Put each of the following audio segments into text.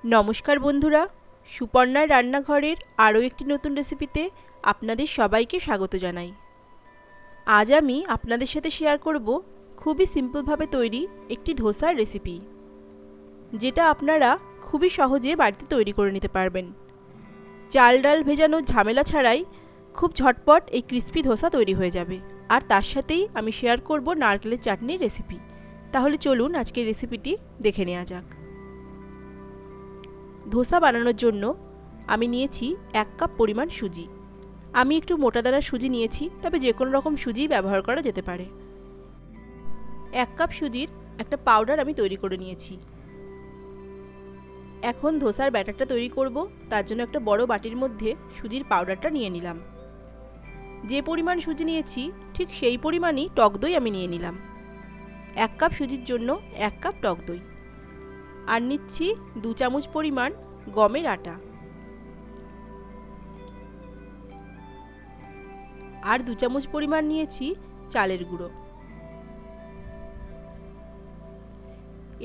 নমস্কার বন্ধুরা, সুপর্ণার রান্নাঘরের আরও একটি নতুন রেসিপিতে আপনাদের সবাইকে স্বাগত জানাই। আজ আমি আপনাদের সাথে শেয়ার করব খুবই সিম্পলভাবে তৈরি একটি ধোসার রেসিপি, যেটা আপনারা খুবই সহজে বাড়িতে তৈরি করে নিতে পারবেন। চাল ডাল ভেজানোর ঝামেলা ছাড়াই খুব ঝটপট এই ক্রিস্পি ধোসা তৈরি হয়ে যাবে। আর তার সাথেই আমি শেয়ার করব নারকেলের চাটনির রেসিপি। তাহলে চলুন আজকের রেসিপিটি দেখে নেওয়া যাক। ধোসা বানানোর জন্য আমি নিয়েছি 1 কাপ পরিমাণ সুজি। আমি একটু মোটা দানার সুজি নিয়েছি, তবে যে কোনো রকম সুজি ব্যবহার করা যেতে পারে। 1 কাপ সুজির একটা পাউডার আমি তৈরি করে নিয়েছি। এখন ধোসার ব্যাটারটা তৈরি করব, তার জন্য একটা বড় বাটির মধ্যে সুজির পাউডারটা নিয়ে নিলাম। যে পরিমাণ সুজি নিয়েছি ঠিক সেই পরিমাণই টক দই আমি নিয়ে নিলাম। 1 কাপ সুজির জন্য 1 কাপ টক দই। আর নিচ্ছি 2 চামচ পরিমাণ গমের আটা, আর 2 চামচ পরিমাণ নিয়েছি চালের গুঁড়ো।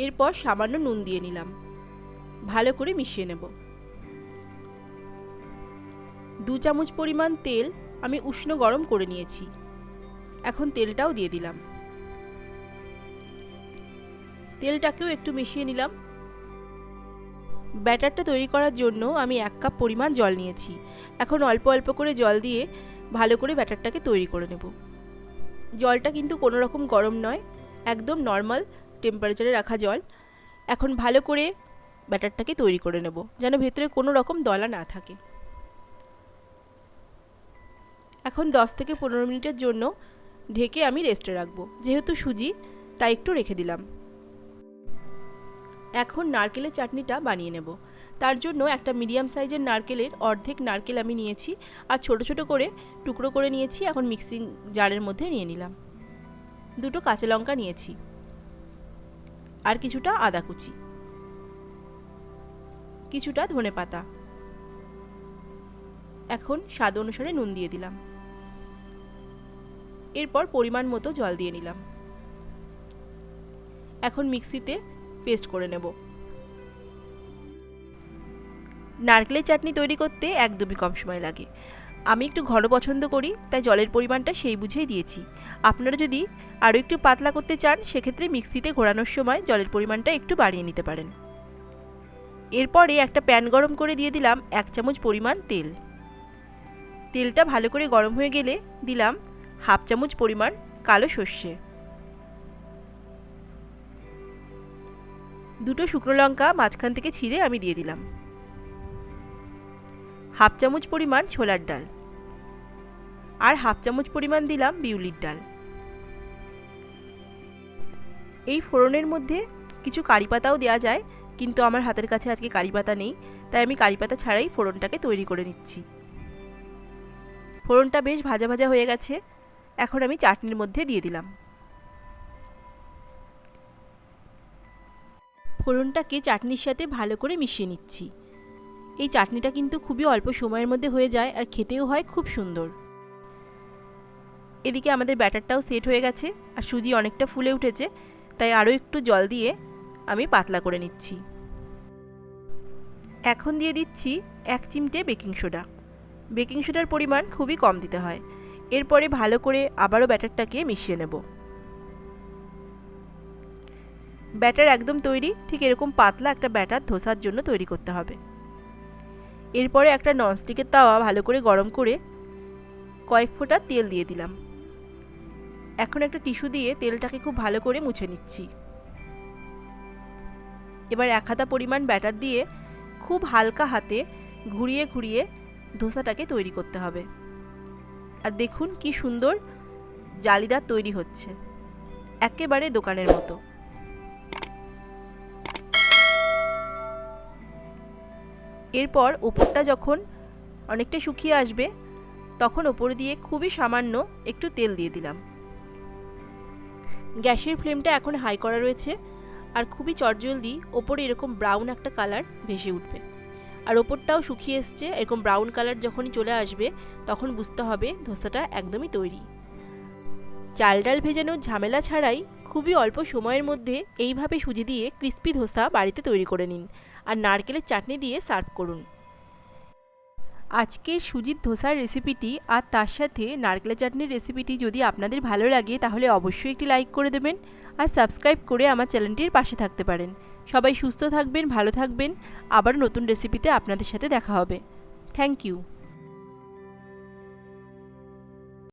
এরপর সামান্য নুন দিয়ে নিলাম, ভালো করে মিশিয়ে নেব। 2 চামচ পরিমাণ তেল আমি উষ্ণ গরম করে নিয়েছি, এখন তেলটাও দিয়ে দিলাম। তেলটাকেও একটু মিশিয়ে নিলাম। ব্যাটারটা তৈরি করার জন্য আমি 1 কাপ পরিমাণ জল নিয়েছি। এখন অল্প অল্প করে জল দিয়ে ভালো করে ব্যাটারটাকে তৈরি করে নেব। জলটা কিন্তু কোনো রকম গরম নয়, একদম নর্মাল টেম্পারেচারে রাখা জল। এখন ভালো করে ব্যাটারটাকে তৈরি করে নেব, যেন ভেতরে কোনো রকম দলা না থাকে। এখন 10 থেকে 15 মিনিটের জন্য ঢেকে আমি রেস্টে রাখবো। যেহেতু সুজি, তাই একটু রেখে দিলাম। এখন নারকেলের চাটনিটা বানিয়ে নেব। তার জন্য একটা মিডিয়াম সাইজের নারকেলের অর্ধেক নারকেল আমি নিয়েছি, আর ছোট ছোট করে টুকরো করে নিয়েছি। এখন মিক্সিং জারের মধ্যে নিয়ে নিলাম। 2টো কাঁচা লঙ্কা নিয়েছি, আর কিছুটা আদা কুচি, কিছুটা ধনেপাতা। এখন স্বাদ অনুসারে নুন দিয়ে দিলাম। এরপর পরিমাণ মতো জল দিয়ে নিলাম। এখন মিক্সিতে পেস্ট করে নেব। নারকেলের চাটনি তৈরি করতে একদমই কম সময় লাগে। আমি একটু ঘন পছন্দ করি, তাই জলের পরিমাণটা সেই বুঝেই দিয়েছি। আপনারা যদি আরও একটু পাতলা করতে চান, সেক্ষেত্রে মিক্সিতে ঘোরানোর সময় জলের পরিমাণটা একটু বাড়িয়ে নিতে পারেন। এরপরে একটা প্যান গরম করে দিয়ে দিলাম 1 চামচ পরিমাণ তেল। তেলটা ভালো করে গরম হয়ে গেলে দিলাম 1/2 চামচ পরিমাণ কালো সর্ষে, 2টো শুকনো লঙ্কা মাঝখান থেকে ছিঁড়ে আমি দিয়ে দিলাম, 1/2 চামচ পরিমাণ ছোলার ডাল, আর 1/2 চামচ পরিমাণ দিলাম বিউলির ডাল। এই ফোড়নের মধ্যে কিছু কারি পাতাও দেওয়া যায়, কিন্তু আমার হাতের কাছে আজকে কারি পাতা নেই, তাই আমি কারি পাতা ছাড়াই ফোড়নটাকে তৈরি করে নিচ্ছি। ফোড়নটা বেশ ভাজা ভাজা হয়ে গেছে। এখন আমি চাটনির মধ্যে দিয়ে দিলাম। ফোড়নটাকে চাটনির সাথে ভালো করে মিশিয়ে নিচ্ছি। এই চাটনিটা কিন্তু খুবই অল্প সময়ের মধ্যে হয়ে যায়, আর খেতেও হয় খুব সুন্দর। এদিকে আমাদের ব্যাটারটাও সেট হয়ে গেছে, আর সুজি অনেকটা ফুলে উঠেছে, তাই আরও একটু জল দিয়ে আমি পাতলা করে নিচ্ছি। এখন দিয়ে দিচ্ছি 1 চিমটে বেকিং সোডা। বেকিং সোডার পরিমাণ খুবই কম দিতে হয়। এরপরে ভালো করে আবারও ব্যাটারটাকে মিশিয়ে নেব। ব্যাটার একদম তৈরি। ঠিক এরকম পাতলা একটা ব্যাটার ধোসার জন্য তৈরি করতে হবে। এরপরে একটা ননস্টিকের তাওয়া ভালো করে গরম করে কয়েক ফোঁটা তেল দিয়ে দিলাম। এখন একটা টিস্যু দিয়ে তেলটাকে খুব ভালো করে মুছে নিচ্ছি। এবার 1 হাতা পরিমাণ ব্যাটার দিয়ে খুব হালকা হাতে ঘুরিয়ে ঘুরিয়ে ধোসাটাকে তৈরি করতে হবে। আর দেখুন কি সুন্দর জালিদার তৈরি হচ্ছে, একেবারে দোকানের মতো। এরপর ওপরটা যখন অনেকটা শুকিয়ে আসবে, তখন ওপর দিয়ে খুবই সামান্য একটু তেল দিয়ে দিলাম। গ্যাসের ফ্লেমটা এখন হাই করা রয়েছে, আর খুবই চটজলদি ওপরে এরকম ব্রাউন একটা কালার ভেসে উঠবে। আর ওপরটাও শুকিয়ে এসছে। এরকম ব্রাউন কালার যখনই চলে আসবে, তখন বুঝতে হবে ধোসাটা একদমই তৈরি। চাল ডাল ভেজানোর ঝামেলা ছাড়াই খুবই অল্প সময়ের মধ্যে এইভাবে সুজি দিয়ে ক্রিস্পি ধোসা বাড়িতে তৈরি করে নিন আর নারকেলের চাটনি দিয়ে সার্ভ করুন। আজকের সুজির ধোসার রেসিপিটি আর তার সাথে নারকেলের চাটনির রেসিপিটি যদি আপনাদের ভালো লাগে তাহলে অবশ্যই একটি লাইক করে দেবেন আর সাবস্ক্রাইব করে আমার চ্যানেলটির পাশে থাকতে পারেন। সবাই সুস্থ থাকবেন, ভালো থাকবেন। আবার নতুন রেসিপিতে আপনাদের সাথে দেখা হবে। Thank you.